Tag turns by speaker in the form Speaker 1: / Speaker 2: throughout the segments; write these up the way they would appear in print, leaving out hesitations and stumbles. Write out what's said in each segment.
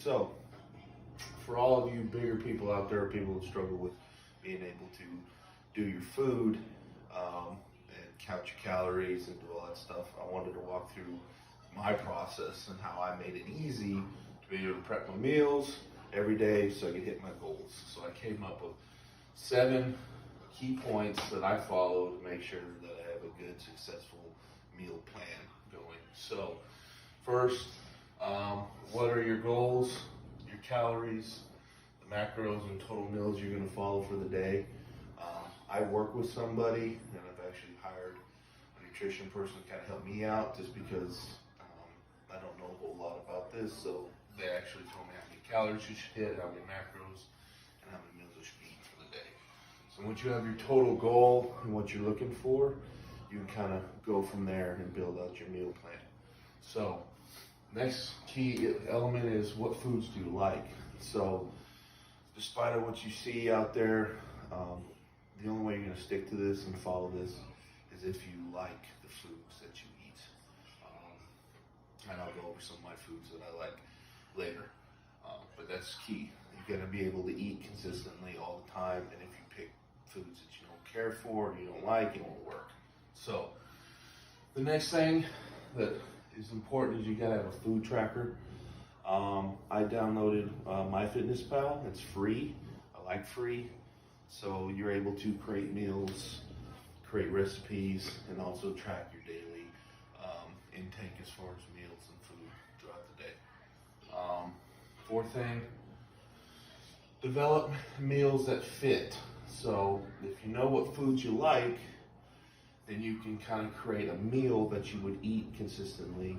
Speaker 1: So, for all of you bigger people out there, people who struggle with being able to do your food and count your calories and do all that stuff, I wanted to walk through my process and how I made it easy to be able to prep my meals every day so I could hit my goals. So I came up with 7 key points that I follow to make sure that I have a good, successful meal plan going. So, first, what are your goals, your calories, the macros and total meals you're going to follow for the day? I work with somebody, and I've actually hired a nutrition person to kind of help me out, just because I don't know a whole lot about this. So they actually told me how many calories you should hit, how many macros, and how many meals you should eat for the day. So once you have your total goal and what you're looking for, you can kind of go from there and build out your meal plan. So next key element is, what foods do you like? So despite of what you see out there, the only way you're going to stick to this and follow this is if you like the foods that you eat. And I'll go over some of my foods that I like later. But that's key. You're going to be able to eat consistently all the time, and if you pick foods that you don't care for, or you don't like, it won't work. So the next thing that is important is you got to have a food tracker. I downloaded MyFitnessPal. It's free. I like free. So you're able to create meals, create recipes, and also track your daily intake as far as meals and food throughout the day. Fourth thing, develop meals that fit. So if you know what foods you like, then you can kind of create a meal that you would eat consistently.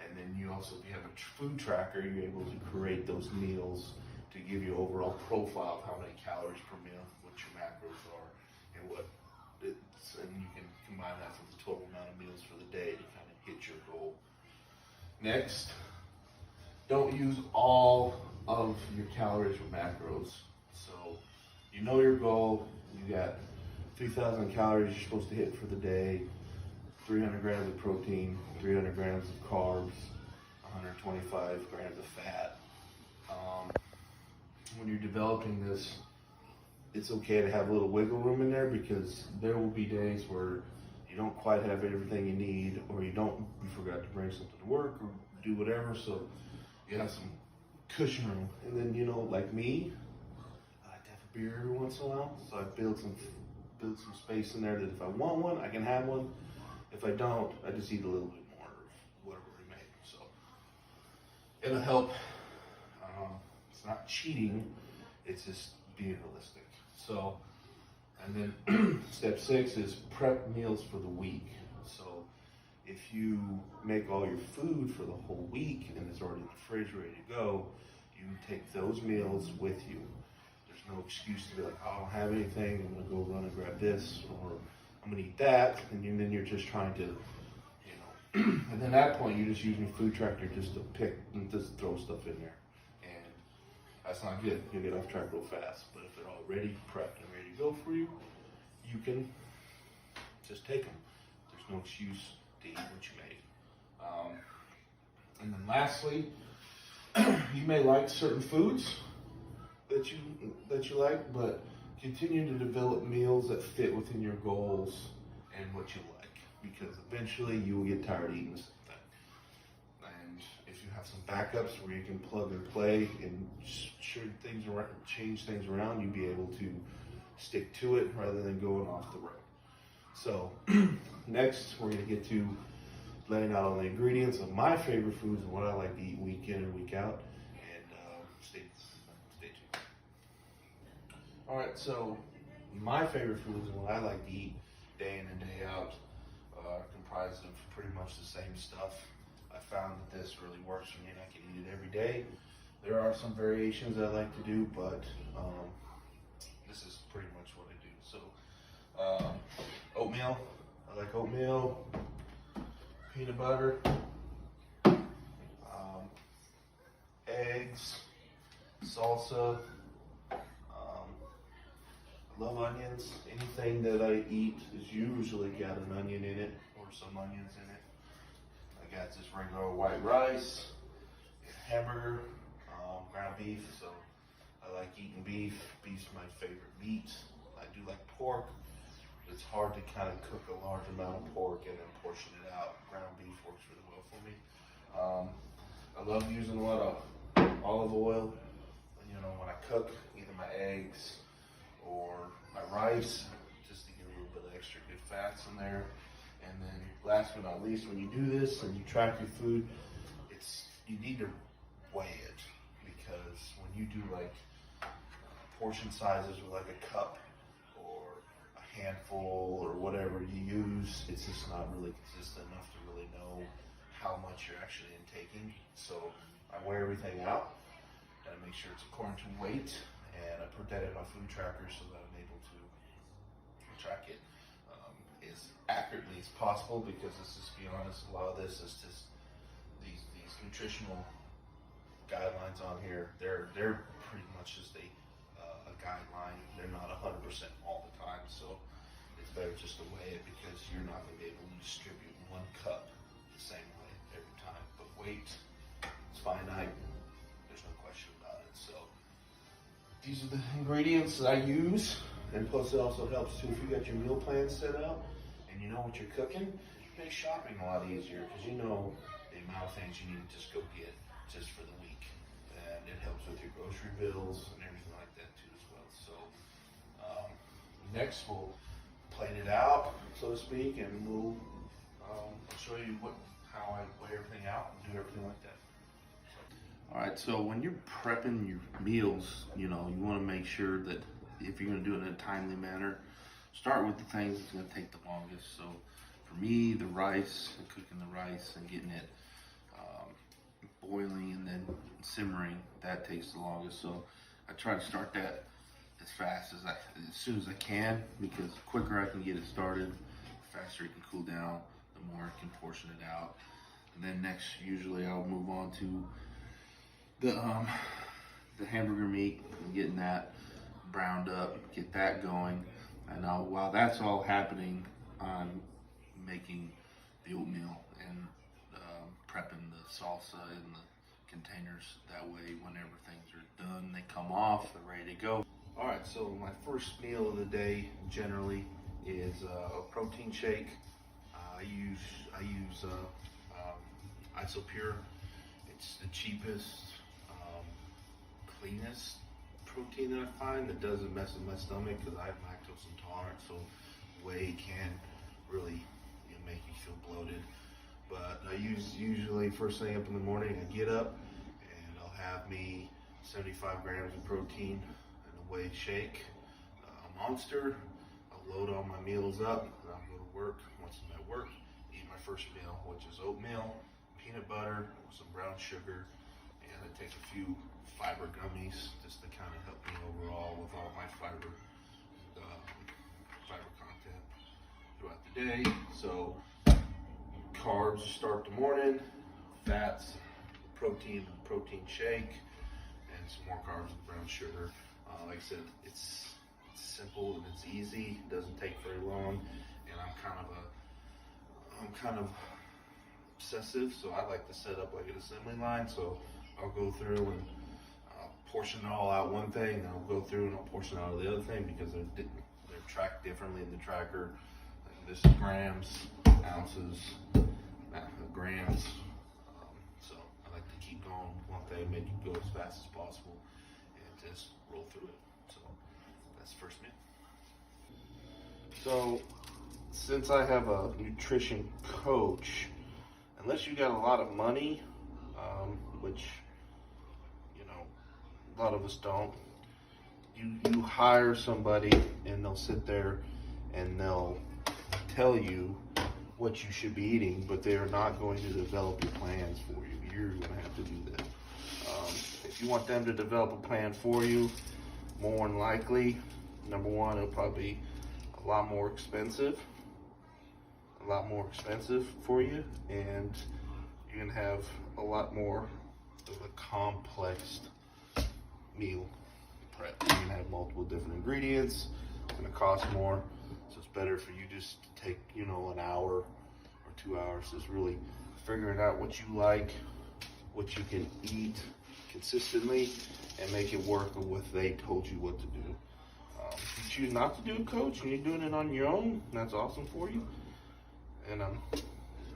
Speaker 1: And then you also, if you have a food tracker, you're able to create those meals to give you overall profile of how many calories per meal, what your macros are, and and you can combine that with the total amount of meals for the day to kind of hit your goal. Next, don't use all of your calories or macros. So you know your goal, you got 3,000 calories you're supposed to hit for the day, 300 grams of protein, 300 grams of carbs, 125 grams of fat. When you're developing this, it's okay to have a little wiggle room in there, because there will be days where you don't quite have everything you need, or you forgot to bring something to work or do whatever, so you have some cushion room. And then, like me, I like to have a beer every once in a while, so I build some space in there that if I want one, I can have one. If I don't, I just eat a little bit more of whatever remains. So it'll help. It's not cheating, it's just being realistic. So, and then step 6 is prep meals for the week. So if you make all your food for the whole week and it's already in the fridge ready to go, you can take those meals with you. There's no excuse to be like, oh, I don't have anything, I'm gonna go run and grab this, or I'm gonna eat that, and then you're just trying to, and then at that point, you're just using a food tracker just to pick and just throw stuff in there. And that's not good. You'll get off track real fast. But if they're already prepped and ready to go for you, you can just take them. There's no excuse to eat what you made. And then lastly, you may like certain foods that you like, but continue to develop meals that fit within your goals and what you like, because eventually you will get tired of eating the same thing. And if you have some backups where you can plug and play and change things around, you'll be able to stick to it rather than going off the road. So next, we're going to get to laying out all the ingredients of my favorite foods and what I like to eat week in and week out. And stay tuned. All right, so my favorite foods and what I like to eat day in and day out are comprised of pretty much the same stuff. I found that this really works for me and I can eat it every day. There are some variations I like to do, but this is pretty much what I do. So oatmeal, I like oatmeal, peanut butter, eggs, salsa. I love onions. Anything that I eat is usually got an onion in it or some onions in it. I got just regular white rice, hamburger, ground beef, so I like eating beef. Beef's my favorite meat. I do like pork. It's hard to kind of cook a large amount of pork and then portion it out. Ground beef works really well for me. I love using a lot of olive oil, you know, when I cook either my eggs or my rice, just to get a little bit of extra good fats in there. And then last but not least, when you do this and you track your food, you need to weigh it, because when you do like portion sizes with like a cup or a handful or whatever you use, it's just not really consistent enough to really know how much you're actually intaking. So I weigh everything out and I make sure it's according to weight, and I put that in my food tracker so that I'm able to track it as accurately as possible, because let's just be honest, a lot of this is just these nutritional guidelines on here. They're pretty much just a guideline. They're not 100% all the time, so it's better just to weigh it, because you're not going to be able to distribute one cup the same way every time. But weight, it's finite. There's no question about it. So these are the ingredients that I use, and plus it also helps too if you got your meal plan set up and you know what you're cooking. It makes shopping a lot easier, because you know the amount of things you need to just go get just for the week, and it helps with your grocery bills and everything like that too as well. So next we'll plate it out, so to speak, and we'll show you how I weigh everything out and do everything like that. All right, so when you're prepping your meals, you know, you want to make sure that if you're going to do it in a timely manner, start with the things that's going to take the longest. So for me, the rice, and cooking the rice and getting it boiling and then simmering, that takes the longest. So I try to start that as soon as I can, because the quicker I can get it started, the faster it can cool down, the more I can portion it out. And then next, usually I'll move on to the hamburger meat and getting that browned up, get that going. And while that's all happening, I'm making the oatmeal and prepping the salsa in the containers. That way, whenever things are done, they come off, they're ready to go. All right, so my first meal of the day generally is a protein shake. I use Isopure. It's the cheapest, cleanest protein that I find, that doesn't mess with my stomach, because I have lactose intolerant, so whey can really make you feel bloated. But I usually first thing up in the morning, I get up and I'll have me 75 grams of protein and a whey shake, a Monster. I'll load all my meals up, and I'll go to work. Once I'm at work, eat my first meal, which is oatmeal, peanut butter, some brown sugar, and I take a few fiber gummies just to kind of help me overall with all my fiber content throughout the day. So carbs start the morning, fats, protein shake, and some more carbs with brown sugar. Like I said, it's simple and it's easy. It doesn't take very long, and I'm kind of obsessive, so I like to set up like an assembly line. So I'll go through and portion it all out one thing, and I'll go through and I'll portion out the other thing, because they're tracked differently in the tracker. Like this is grams, ounces, grams. So I like to keep going with one thing, make it go as fast as possible, and just roll through it. So that's the first meal. So since I have a nutrition coach, unless you got a lot of money, which a lot of us don't, you hire somebody and they'll sit there and they'll tell you what you should be eating, but they're not going to develop your plans for you. You're going to have to do that. If you want them to develop a plan for you, more than likely, number one, it'll probably be a lot more expensive for you, and you're going to have a lot more of a complex meal prep. You're going to have multiple different ingredients. It's going to cost more, so it's better for you just to take, an hour or 2 hours, just really figuring out what you like, what you can eat, consistently and make it work with what they told you what to do. If you choose not to do it, coach, and you're doing it on your own, that's awesome for you. And I'm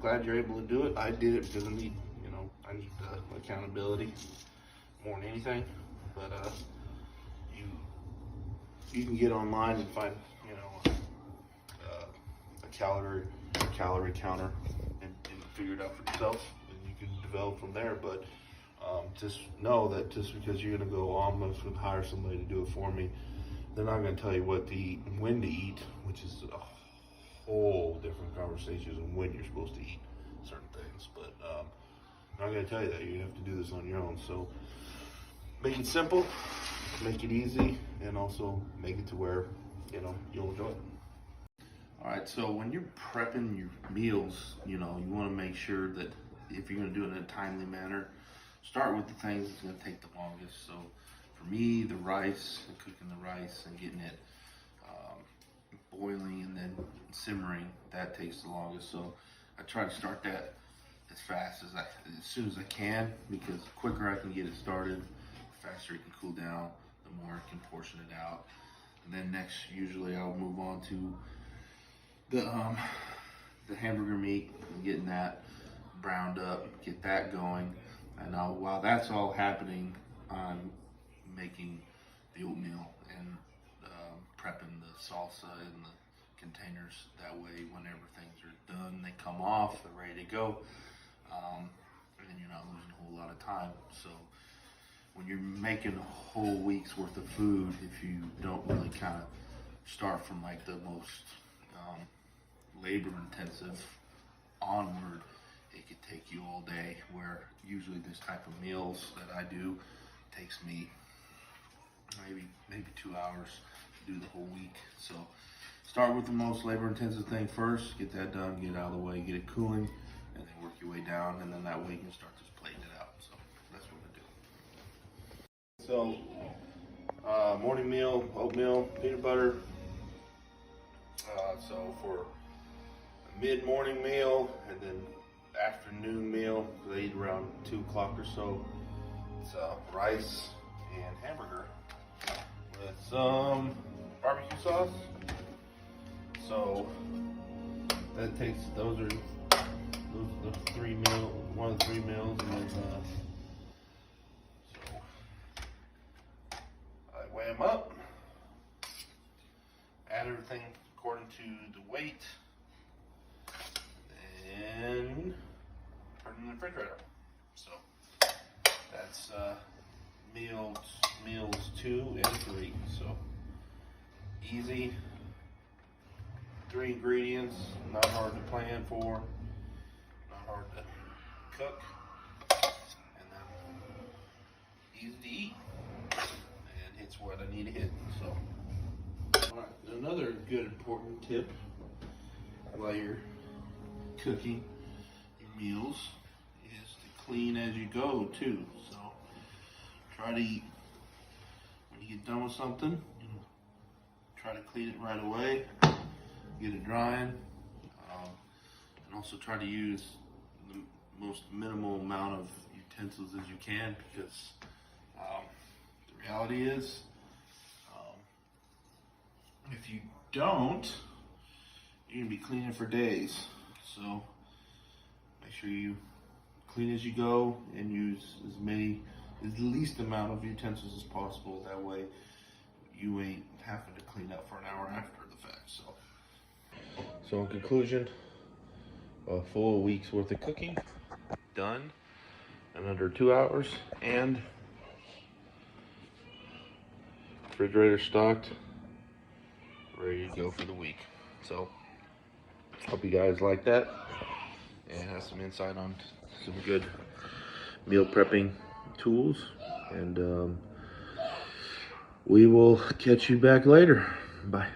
Speaker 1: glad you're able to do it. I did it because I need, I need the accountability more than anything. But you can get online and find, a calorie counter and figure it out for yourself, and you can develop from there. But just know that just because you're gonna go, I'm going to hire somebody to do it for me, they're not gonna tell you what to eat and when to eat, which is a whole different conversation on when you're supposed to eat certain things. But I'm not gonna tell you that. You have to do this on your own. So make it simple, make it easy, and also make it to where you'll enjoy it. All right, so when you're prepping your meals, you want to make sure that if you're going to do it in a timely manner, start with the things that's going to take the longest. So for me, the rice, and cooking the rice and getting it boiling and then simmering, that takes the longest. So I try to start that as soon as I can, because the quicker I can get it started, the faster it can cool down, the more I can portion it out. And then next, usually I'll move on to the hamburger meat and getting that browned up, get that going. And while that's all happening, I'm making the oatmeal and prepping the salsa in the containers. That way, whenever things are done, they come off, they're ready to go, and you're not losing a whole lot of time. So when you're making a whole week's worth of food, if you don't really kind of start from like the most labor intensive onward, it could take you all day, where usually this type of meals that I do takes me maybe 2 hours to do the whole week. So start with the most labor intensive thing first, get that done, get it out of the way, get it cooling, and then work your way down, and then that way you can start just plating it out. So that's what I do. So morning meal, oatmeal, peanut butter. So for a mid-morning meal and then afternoon meal, they eat around 2 o'clock or so, it's rice and hamburger with some barbecue sauce. So that takes, those are the one of the 3 meals, and then so I weigh them up, add everything according to the weight, and put it in the refrigerator. So that's meals 2 and 3. So easy, 3 ingredients, not hard to plan for, not hard to cook, and then easy to eat, and it's what I need to hit. So another good important tip while you're cooking your meals is to clean as you go too. So try to eat, when you get done with something, try to clean it right away, get it drying, and also try to use the most minimal amount of utensils as you can, because the reality is, if you don't, you're gonna be cleaning for days. So make sure you clean as you go and use as least amount of utensils as possible. That way you ain't having to clean up for an hour after the fact. So in conclusion, a full week's worth of cooking done in under 2 hours, and refrigerator stocked, ready to go for the week. So hope you guys like that and have some insight on some good meal prepping tools, and we will catch you back later. Bye.